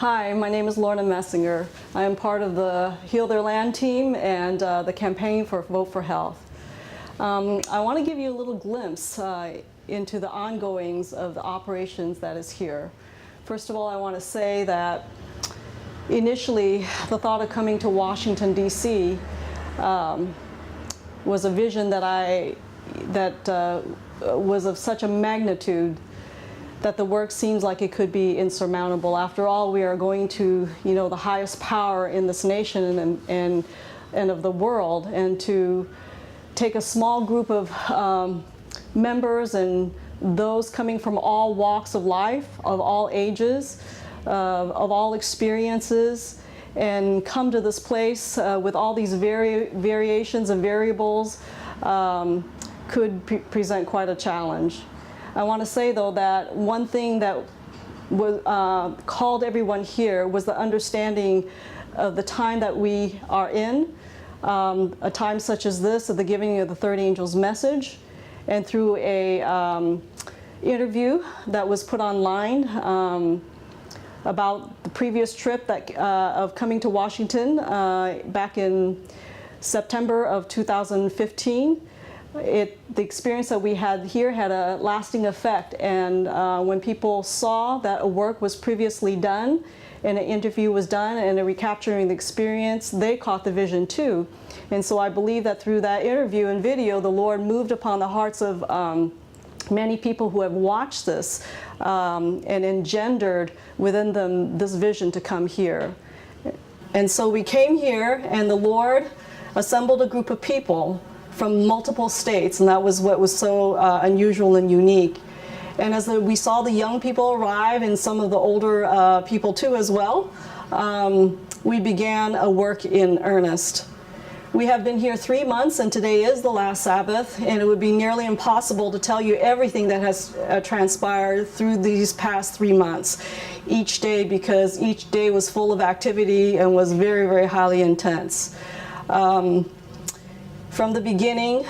Hi, my name is Lorna Messinger. I am part of the Heal Their Land team and the campaign for Vote for Health. I want to give you a little glimpse into the ongoings of the operations that is here. First of all, I want to say that initially the thought of coming to Washington, D.C. Was a vision that was of such a magnitude that the work seems like it could be insurmountable. After all, we are going to, the highest power in this nation and of the world, and to take a small group of members and those coming from all walks of life, of all ages, of all experiences, and come to this place with all these variations and variables could present quite a challenge. I want to say, though, that one thing that was called everyone here was the understanding of the time that we are in, a time such as this, of the giving of the third angel's message, and through a interview that was put online about the previous trip of coming to Washington back in September of 2015. The experience that we had here had a lasting effect, and when people saw that a work was previously done and an interview was done and a recapturing the experience, they caught the vision too. And so I believe that through that interview and video, the Lord moved upon the hearts of many people who have watched this and engendered within them this vision to come here. And so we came here, and the Lord assembled a group of people from multiple states, and that was what was so unusual and unique. And as we saw the young people arrive, and some of the older people too as well, we began a work in earnest. We have been here 3 months, and today is the last Sabbath, and it would be nearly impossible to tell you everything that has transpired through these past 3 months each day, because each day was full of activity and was very, very highly intense. From the beginning,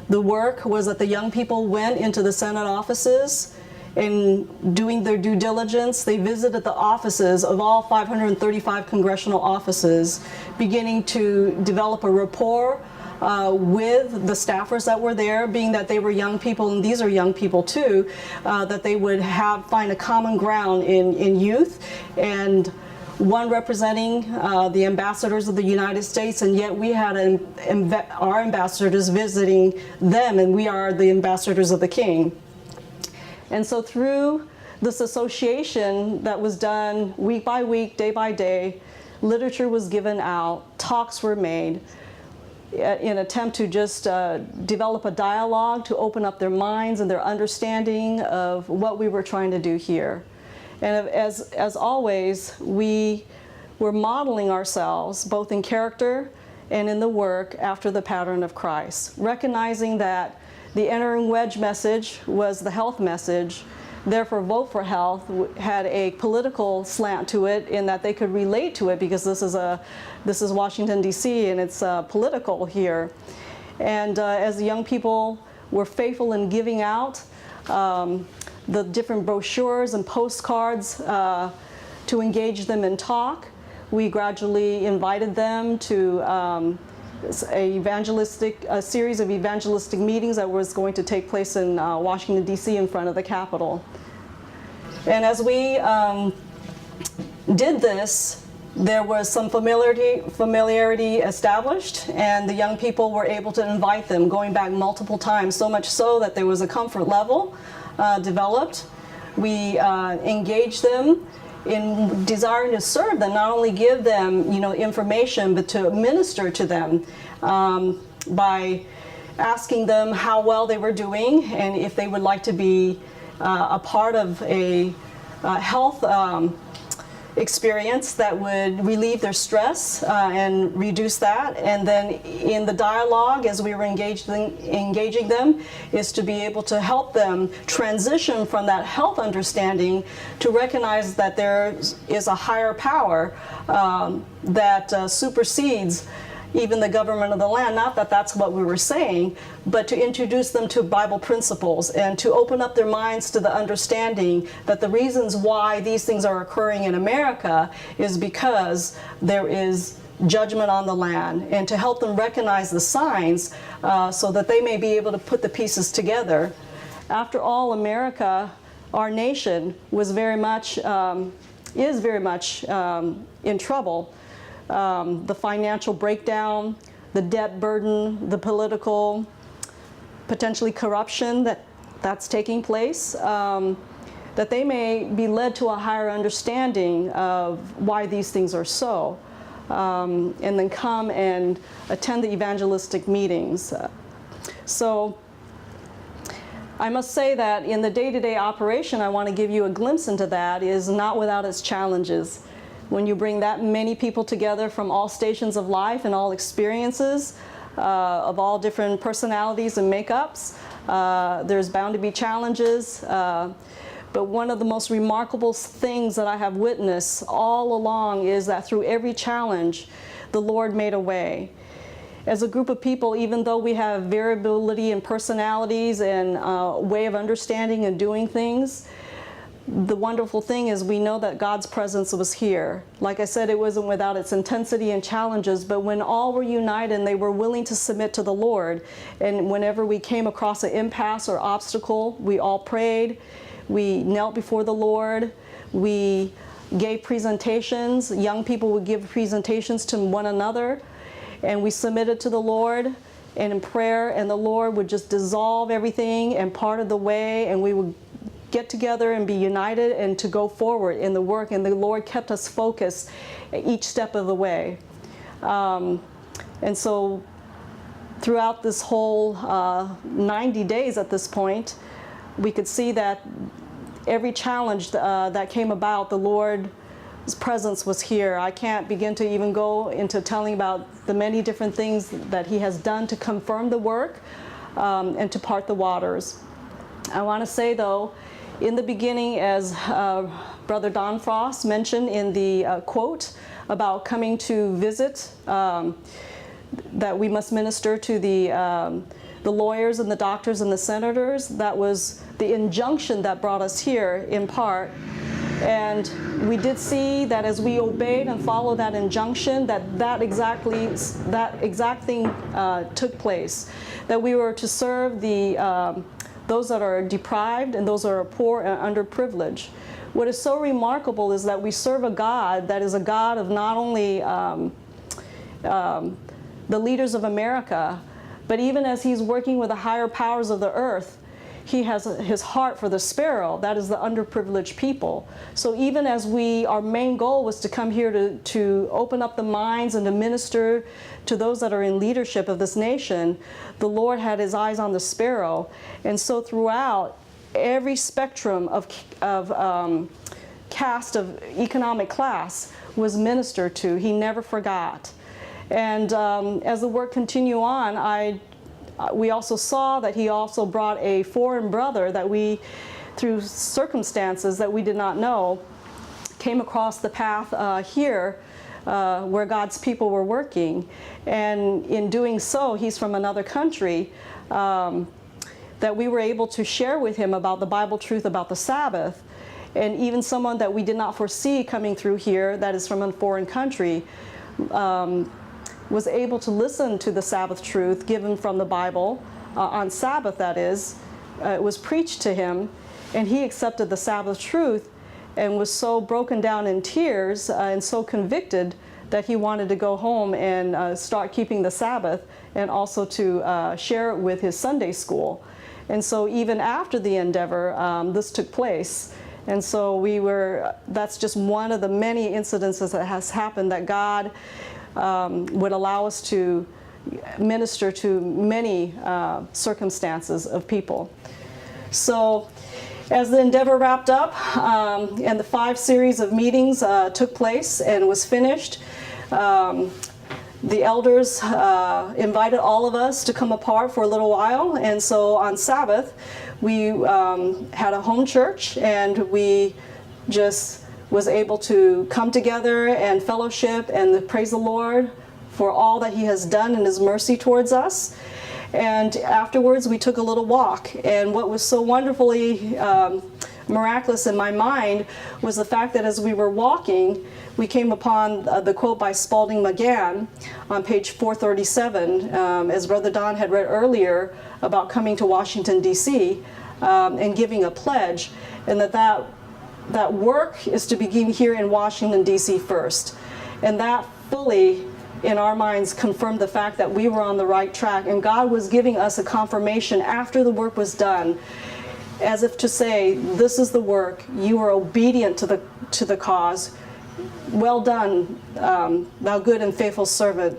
the work was that the young people went into the Senate offices, and doing their due diligence, they visited the offices of all 535 congressional offices, beginning to develop a rapport with the staffers that were there, being that they were young people, and these are young people too, that they would find a common ground in youth, and one representing the ambassadors of the United States, and yet we had our ambassadors visiting them, and we are the ambassadors of the King. And so through this association that was done week by week, day by day, literature was given out, talks were made, in an attempt to just develop a dialogue to open up their minds and their understanding of what we were trying to do here. And as always, we were modeling ourselves, both in character and in the work, after the pattern of Christ, recognizing that the entering wedge message was the health message. Therefore, Vote for Health had a political slant to it, in that they could relate to it, because this is Washington, D.C., and it's political here. And as the young people were faithful in giving out the different brochures and postcards to engage them in talk, we gradually invited them to a series of evangelistic meetings that was going to take place in Washington, D.C., in front of the Capitol. And as we did this, there was some familiarity established, and the young people were able to invite them, going back multiple times, so much so that there was a comfort level developed. We engaged them in desiring to serve them, not only give them information, but to minister to them by asking them how well they were doing, and if they would like to be a part of a health experience that would relieve their stress and reduce that. And then in the dialogue, as we were engaging them, is to be able to help them transition from that health understanding to recognize that there is a higher power that supersedes even the government of the land. Not that that's what we were saying, but to introduce them to Bible principles and to open up their minds to the understanding that the reasons why these things are occurring in America is because there is judgment on the land, and to help them recognize the signs so that they may be able to put the pieces together. After all, America, our nation, was very much, is very much in trouble. The financial breakdown, the debt burden, the political, potentially corruption that's taking place, that they may be led to a higher understanding of why these things are so. And then come and attend the evangelistic meetings. So I must say that in the day-to-day operation, I want to give you a glimpse into that, is not without its challenges. When you bring that many people together from all stations of life and all experiences, of all different personalities and makeups, there's bound to be challenges. But one of the most remarkable things that I have witnessed all along is that through every challenge, the Lord made a way. As a group of people, even though we have variability in personalities and way of understanding and doing things, the wonderful thing is we know that God's presence was here. Like I said, it wasn't without its intensity and challenges, but when all were united and they were willing to submit to the Lord, and whenever we came across an impasse or obstacle, we all prayed. We knelt before the Lord. We gave presentations. Young people would give presentations to one another. And we submitted to the Lord and in prayer, and the Lord would just dissolve everything and part of the way, and we would get together and be united and to go forward in the work. And the Lord kept us focused each step of the way. And so throughout this whole 90 days at this point, we could see that every challenge that came about, the Lord's presence was here. I can't begin to even go into telling about the many different things that He has done to confirm the work and to part the waters. I want to say, though, in the beginning, as Brother Don Frost mentioned in the quote about coming to visit, that we must minister to the lawyers and the doctors and the senators. That was the injunction that brought us here in part. And we did see that as we obeyed and followed that injunction, that exact thing took place. That we were to serve those that are deprived and those that are poor and underprivileged. What is so remarkable is that we serve a God that is a God of not only the leaders of America, but even as He's working with the higher powers of the earth, He has His heart for the sparrow, that is the underprivileged people. So even as our main goal was to come here to open up the minds and to minister to those that are in leadership of this nation, the Lord had His eyes on the sparrow. And so throughout every spectrum of caste of economic class was ministered to. He never forgot. And as the work continued on, we also saw that He also brought a foreign brother that we, through circumstances that we did not know, came across the path here where God's people were working. And in doing so, he's from another country, that we were able to share with him about the Bible truth about the Sabbath. And even someone that we did not foresee coming through here that is from a foreign country was able to listen to the Sabbath truth given from the Bible, on Sabbath that is. It was preached to him, and he accepted the Sabbath truth and was so broken down in tears and so convicted that he wanted to go home and start keeping the Sabbath, and also to share it with his Sunday school. And so even after the endeavor, this took place. And so that's just one of the many incidences that has happened, that God would allow us to minister to many circumstances of people. So as the endeavor wrapped up and the 5 series of meetings took place and was finished, the elders invited all of us to come apart for a little while. And so on Sabbath, we had a home church, and we just was able to come together and fellowship and praise the Lord for all that he has done and his mercy towards us. And afterwards, we took a little walk. And what was so wonderfully miraculous in my mind was the fact that as we were walking, we came upon the quote by Spalding McGann on page 437, as Brother Don had read earlier about coming to Washington, D.C. And giving a pledge, and that work is to begin here in Washington, D.C. first. And that fully, in our minds, confirmed the fact that we were on the right track, and God was giving us a confirmation after the work was done, as if to say, this is the work, you are obedient to the cause, well done, thou good and faithful servant.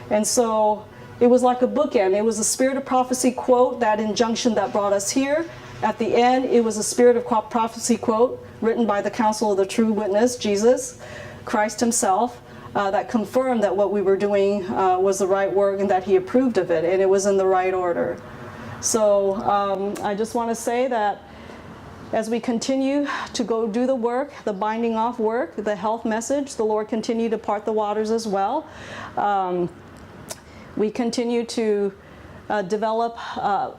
And so it was like a bookend. It was a Spirit of Prophecy quote, that injunction that brought us here. At the end, it was a Spirit of Prophecy quote written by the Council of the True Witness, Jesus Christ himself, that confirmed that what we were doing was the right work and that he approved of it, and it was in the right order. So I just want to say that as we continue to go do the work, the binding off work, the health message, the Lord continue to part the waters as well. We continue to develop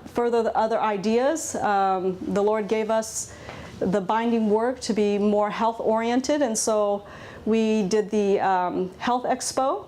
further the other ideas. The Lord gave us the binding work to be more health oriented, and so we did the Health Expo,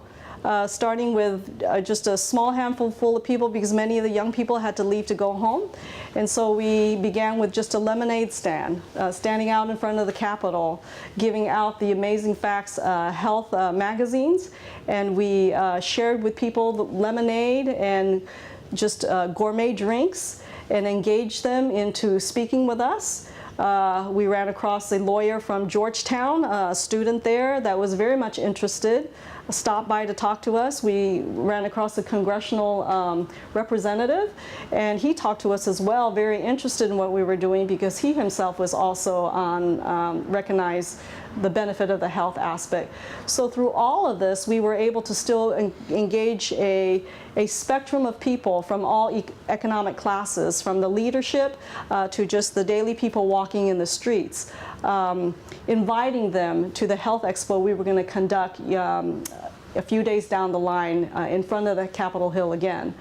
starting with just a small handful full of people because many of the young people had to leave to go home. And so we began with just a lemonade stand, standing out in front of the Capitol, giving out the Amazing Facts health magazines. And we shared with people the lemonade and just gourmet drinks and engaged them into speaking with us. We ran across a lawyer from Georgetown, a student there that was very much interested, stopped by to talk to us. We ran across a congressional representative, and he talked to us as well, very interested in what we were doing because he himself was also on recognized the benefit of the health aspect. So through all of this, we were able to still engage a spectrum of people from all economic classes, from the leadership to just the daily people walking in the streets, inviting them to the Health Expo we were going to conduct a few days down the line in front of the Capitol Hill again.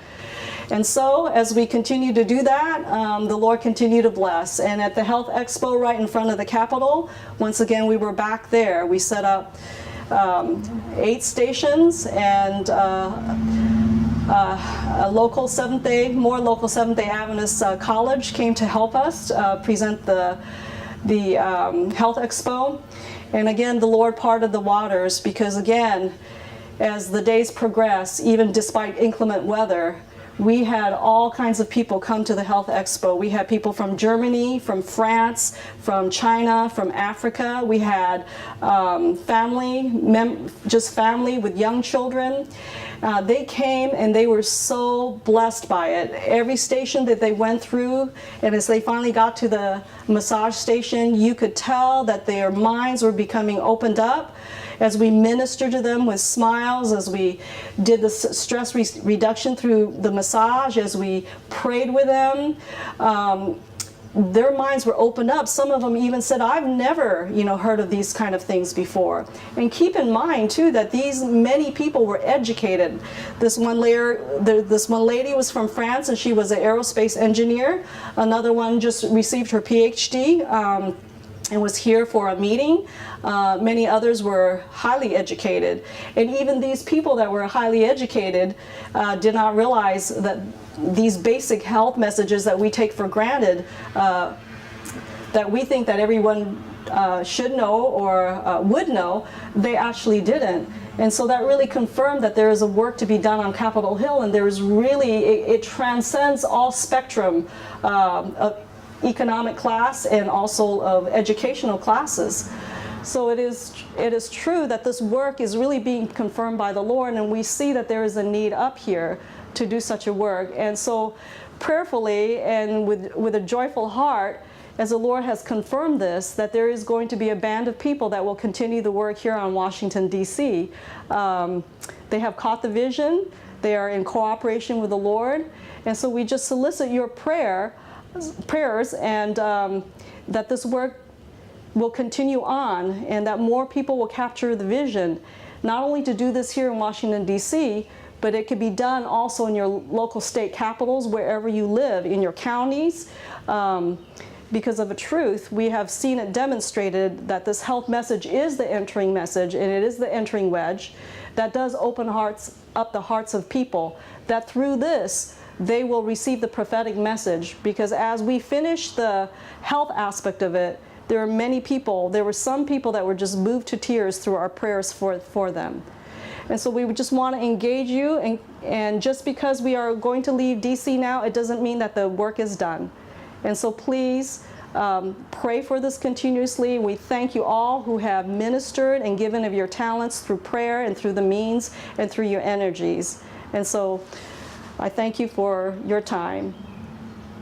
And so as we continue to do that, the Lord continued to bless. And at the Health Expo right in front of the Capitol, once again we were back there. We set up 8 stations and a local Seventh-day Adventist college came to help us present the Health Expo. And again, the Lord parted the waters because again, as the days progress, even despite inclement weather, we had all kinds of people come to the Health Expo. We had people from Germany, from France, from China, from Africa. We had family with young children. They came and they were so blessed by it. Every station that they went through, and as they finally got to the massage station, you could tell that their minds were becoming opened up. As we ministered to them with smiles, as we did the stress reduction through the massage, as we prayed with them, their minds were opened up. Some of them even said, I've never, heard of these kind of things before. And keep in mind, too, that these many people were educated. This one lady was from France, and she was an aerospace engineer. Another one just received her PhD. And was here for a meeting. Many others were highly educated. And even these people that were highly educated did not realize that these basic health messages that we take for granted, that we think that everyone should know or would know, they actually didn't. And so that really confirmed that there is a work to be done on Capitol Hill, and there is really, it transcends all spectrum of economic class and also of educational classes. So it is true that this work is really being confirmed by the Lord, and we see that there is a need up here to do such a work. And so prayerfully and with a joyful heart, as the Lord has confirmed this, that there is going to be a band of people that will continue the work here on Washington, D.C. They have caught the vision. They are in cooperation with the Lord. And so we just solicit your prayers and that this work will continue on and that more people will capture the vision, not only to do this here in Washington, D.C., but it could be done also in your local state capitals, wherever you live, in your counties. Because of a truth, we have seen it demonstrated that this health message is the entering message, and it is the entering wedge that does open up the hearts of people, that through this, they will receive the prophetic message. Because as we finish the health aspect of it, there were some people that were just moved to tears through our prayers for them. And so we would just want to engage you, and just because we are going to leave DC now, it doesn't mean that the work is done. And so please pray for this continuously. We thank you all who have ministered and given of your talents through prayer and through the means and through your energies. And so I thank you for your time.